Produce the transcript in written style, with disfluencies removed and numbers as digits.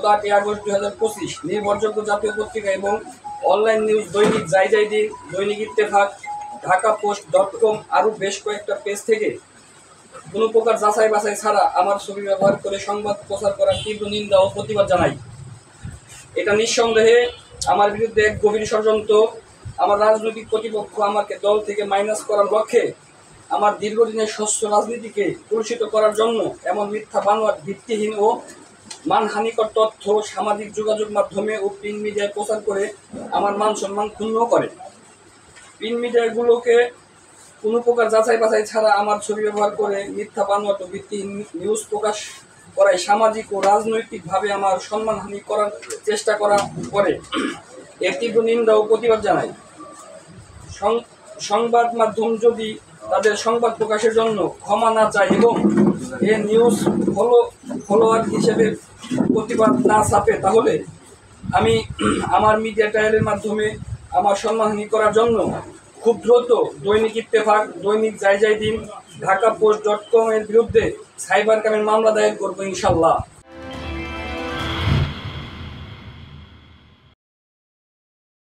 গত 8 আগস্ট 2025 নির্ভরযোগ্য জাতীয় পত্রিকা এবং অনলাইন নিউজ দৈনিক দিন, দৈনিক ইত্তেফাক, ঢাকাপোস্ট.com আরও বেশ কয়েকটা পেজ থেকে কোনো প্রকার যাচাই বাছাই ছাড়া আমার ছবি ব্যবহার করে সংবাদ প্রচার করার তীব্র নিন্দা ও প্রতিবাদ জানাই। এটা নিঃসন্দেহে আমার বিরুদ্ধে এক গভীর ষড়যন্ত্র। আমার রাজনৈতিক প্রতিপক্ষ আমাকে দল থেকে মাইনাস করার লক্ষ্যে আমার দীর্ঘদিনের স্বচ্ছ রাজনীতিকে কলুষিত করার জন্য এমন মিথ্যা বানোয়াট, ভিত্তিহীন ও মানহানিকর তথ্য সামাজিক যোগাযোগ মাধ্যমে ও প্রিন্ট মিডিয়ায় প্রচার করে আমার মান সম্মান ক্ষুণ্ণ করে। প্রিন্ট মিডিয়াগুলোকে কোনো প্রকার যাচাই বাছাই ছাড়া আমার ছবি ব্যবহার করে মিথ্যা বানোয়াট ও ভিত্তিহীন নিউজ প্রকাশ করায় সামাজিক ও রাজনৈতিকভাবে আমার সম্মানহানি করার চেষ্টা করে এর তীব্র নিন্দা ও প্রতিবাদ জানাই। সংবাদ মাধ্যম যদি তাদের সংবাদ প্রকাশের জন্য ক্ষমা না চায় এবং এ নিউজ ফলোয়ার হিসেবে প্রতিবাদ না ছাপে, তাহলে আমি আমার মিডিয়া ট্রায়ালের মাধ্যমে আমার সম্মানহানি করার জন্য খুব দ্রুত দৈনিক ইত্তেফাক, দৈনিক দিন, ঢাকাপোস্ট.com এর বিরুদ্ধে সাইবার ক্রাইমের মামলা দায়ের করবো ইনশাল্লাহ।